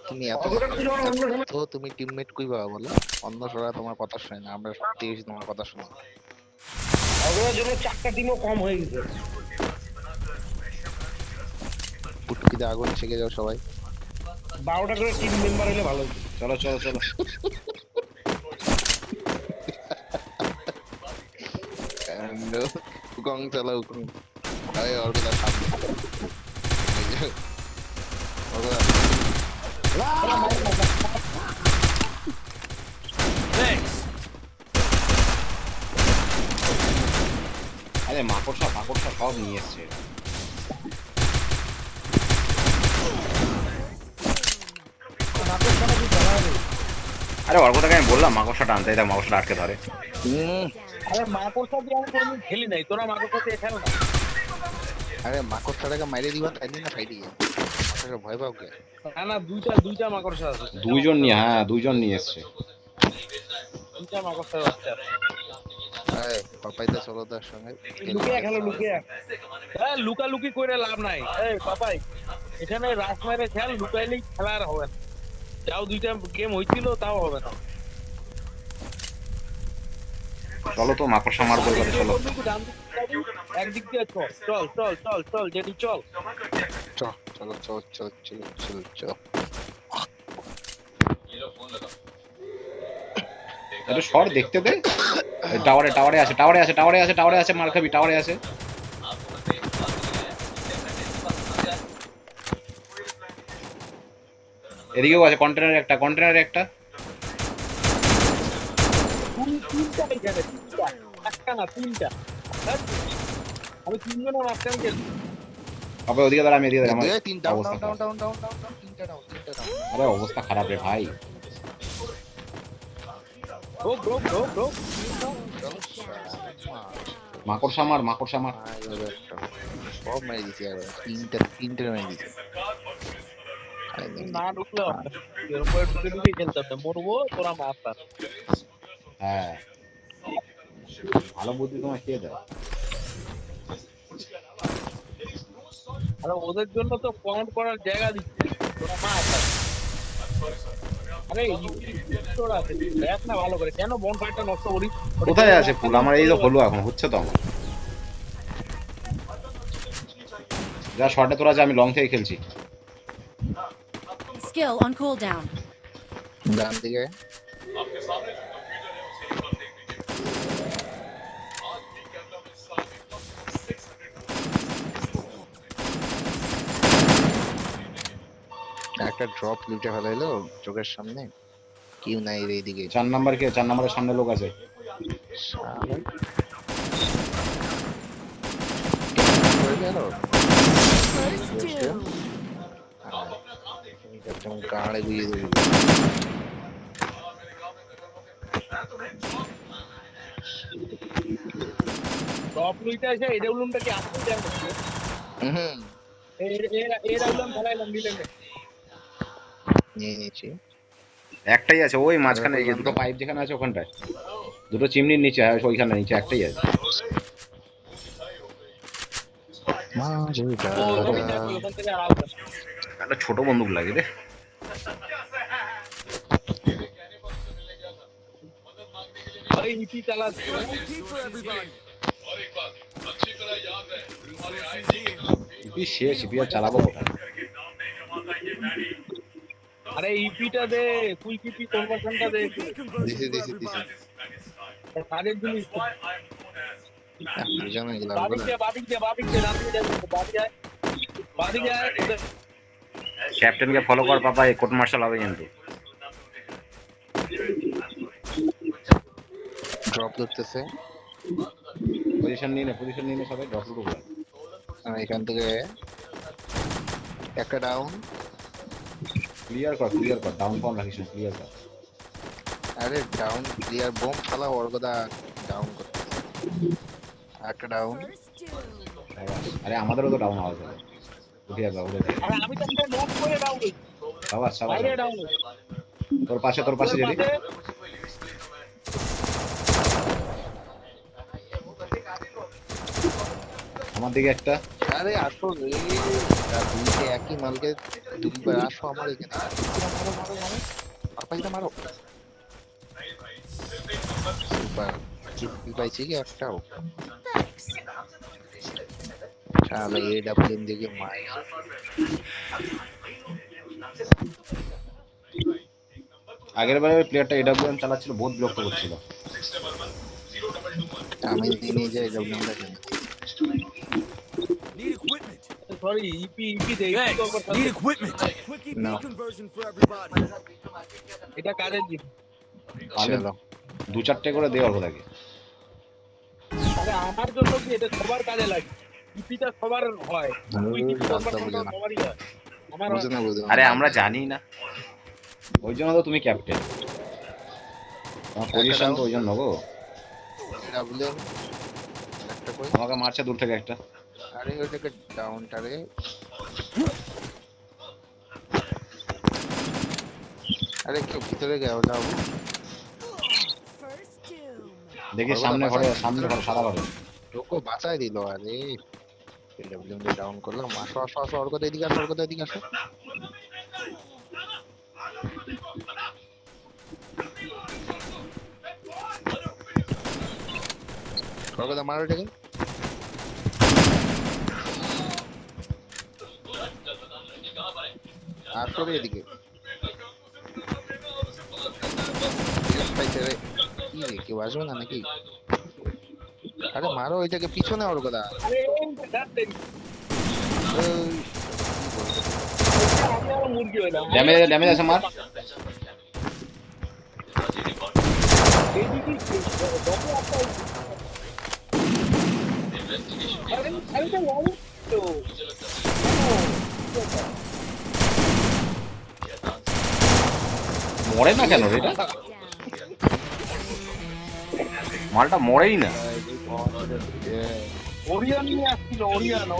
তুমি এত তো তুমি টিমমেট কইবা বলো? অন্য সরা তোমার কথা শুনে না, আমরা সত্যি বেশি তোমার কথা শুনি। ওগুলোর জন্য 4টা টিমও কম হয়ে গেছে। পুটকিতে আগুন ছেকে যাও সবাই। 12টা করে টিম মেম্বার হলে ভালো হতো। চলো চলো চলো। উকং চালাও উকং। আরে অর্বিতা সামনে। এই যে, অর্বিতা। আরে মাকড়সা ফাকড়সা সব নিয়ে এসছে। আরে অর্কটাকে আমি বললাম মাকড়সাটা আনতে, দেখ মাকড়সাটা আটকে ধরে। আরে মাকড়সা দিয়ে আমি কোনোদিন খেলি নাই, তোরা মাকড়সা দিয়ে খেল না। আরে মাকড়সাটাকে মাইরে দিবা তাই না সাইডে গিয়ে। মাকড়সা ভয় পাও কে? না না, দুইটা মাকড়সা আছে। দুইজন নিয়ে, হ্যাঁ দুইজন নিয়ে এসছে। দুইটা মাকড়সা আছে। আরে পাপাইদা চলো তার সঙ্গে। লুকিয়ে খেলো, লুকিয়ে। হ্যাঁ, লুকালুকি করে লাভ নাই। এই পাপাই, এখানে রাস মারে খেল, লুকাইলেই খেলা আর হবে না। যাও 2টা গেম হইছিল তাও হবে না। চলো তো মাকড়সা মারবো এবারে, চলো। একদিক দিয়ে চল চল চল চল চল যেটি চল। চলো চলো চলো চলো চলো চলো। একটু শর্ট দেখতে দে। টাওয়ারে টাওয়ারে আছে, টাওয়ারে আছে, টাওয়ারে আছে, টাওয়ারে আছে, মার খাবি, টাওয়ারে আছে। এদিকেও আছে, কন্টেনারে একটা, কন্টেনারে একটা। তিনটা এখানে, তিনটা, একটা না তিনটা। আমি তিনজনের মাঝখানে গেছি। তবে ওদিকে দাঁড়া, আমি এদিকে দাঁড়া, আমার তিন ডাউন অবস্থা ডাউন খারাপ। ডাউন ডাউন ডাউন ডাউন তিনটা ডাউন তিনটা ডাউন। আরে অবস্থা খারাপ রে ভাই। Bro bro bro bro. মাকড়সা মার, মাকড়সা মার। সব মেরে দিছি একবার, তিনটে মেরে দিছি। না ঢুকলে হবে না। এরপরে ঢুকে ঢুকে খেলতে হবে, মরবো তোরা মারতাম। হ্যাঁ, ভালো বুদ্ধি তোমার কে দেয়? আরে ওদের জন্য তো কাউন্ট করার জায়গা দিচ্ছে, তোরা মারতাম। আরে তোরা দেখ না ভালো করে, কেন বন ফাইটটা নষ্ট করিস? কোথায় আছে ফুল? আমার এই তো হলো, এখন হচ্ছে তো আমার। যা শর্টে তোরা যা, আমি লং থেকে খেলছি। Skill on cooldown. ডান দিকে একটা ড্রপ লুটে ফেলাইলো চোখের সামনে। কেউ নাই রে এইদিকে। 4 নাম্বার কে? 4 নাম্বারের সামনে লোক আছে। শালা হয়ে গেল। First two. একদম গাড়ে গুঁয়ে দেবো। টপ লুইটা এসে এডব্লিউএমটা কি আসতে দেন? হুম এডব্লিউএম খেলাইলাম মিলেনে। নিয়ে নিয়েছি। একটাই আছে ওই মাঝখানে, এই যে দুটো পাইপ যেখানে আছে ওখানটায়, দুটো চিমনির নিচে, হ্যাঁ ওইখানে নিচে একটাই আছে। ওখান থেকে আর আসবে না। একটা ছোট বন্দুক লাগে রে। ভাই ইপি চালাচ্ছে। ইপি শেষ, ইপি আর চালাবো কোথায়? আরে ইপিটা দে, কুইক ইপি কনভার্সনটা দে। দিছি দিছি দিছি। কাজের জিনিস। বুঝানো গেলাম বাদিক বলে। দিয়ে বাদিক দিয়ে বাদিক দিয়ে নামিয়ে দেয়, বাদিক যায় বাদিক যায়। ক্যাপ্টেনকে ফলো কর পাপা, এই কোর্ট মার্শাল হবে কিন্তু। ড্রপ ধরতেছে। পজিশন নিয়ে নে, পজিশন নিয়ে নে সবাই, ড্রপ লুট করে। এখান থেকে একটা ডাউন। ক্লিয়ার কর, ক্লিয়ার কর, ডাউন ফর্ম রাখিস না, ক্লিয়ার কর। আরে ডাউন ক্লিয়ার বোম ফালা ওর কথা ডাউন করতে। একটা ডাউন। আরে আমাদেরও তো ডাউন আওয়াজ হবে। উঠিয়ে যাও, উঠে যাও। আরে আমি তো এটা নক করে ডাউন হই। সাবাস সাবাস। বাইরে ডাউন হই। তোর পাশে, তোর পাশে যদি আমার দিকে একটা। আরে আসো রে, দুইটা একই মালকে দুইবার আসো আমার এখানে, মারো মারো মারো, পাইটা মারো। সুপার, কি পাইছি কি একটাও? Thanks. শালা AWM দিকে মার। আগের বারে ওই প্লেয়ারটা এডব্লিউএম চালাচ্ছিল, বহুত বিরক্ত করছিল। আমি নিজে AWM টা কিনি। Need equipment. সরি ইপি দে Thanks. ইপি করবার Need equipment. Quick EP No. conversion for everybody. এটা কাজের জিনিস। আমি চলো 2-4টে করে দেওয়ার কথা থাকে। আরে আমার জন্য কি এটা সবার কাজে লাগে, ইপিটা সবার হয়, তুই কি কনভার্সনটা সবারই হয়, আমার হয় বুঝে না। না বুঝে না। আরে আমরা জানি না, ওই জন্য তো তুমি ক্যাপ্টেন, তোমার পজিশন তো ওই জন্য গো। AWM একটা কই? আমাকে মারছে দূর থেকে একটা। আরে ওটাকে ডাউনটা রে। আরে কেউ ভিতরে গেও যাও। First doom. দেখি সামনে ঘরে, সামনে ঘরে সাদা ঘরে। লোকো বাঁচাই দিল। আরে AWM দিয়ে ডাউন করলাম। আসো আসো আসো, ওর কথা এদিকে আসো, ওর কথা এদিকে আসো। ওর কথা মারো এটাকে। আসো রে এদিকে। পাইছে রে। কি রে, কেউ আসবে না নাকি? আরে মারো এটাকে, পিছনে ওর কথা। আরে যাচ্ছে ওই, আমি আরো মুরগি হইলাম। ড্যামেজ আছে মার। এইদিকে ডবে একটা আরে আরে তো ওয়াল তো মরে না কেন রে এটা? Down. মালটা মরেই না। ওরিয়ন নিয়ে আসছিল, ওরিয়ন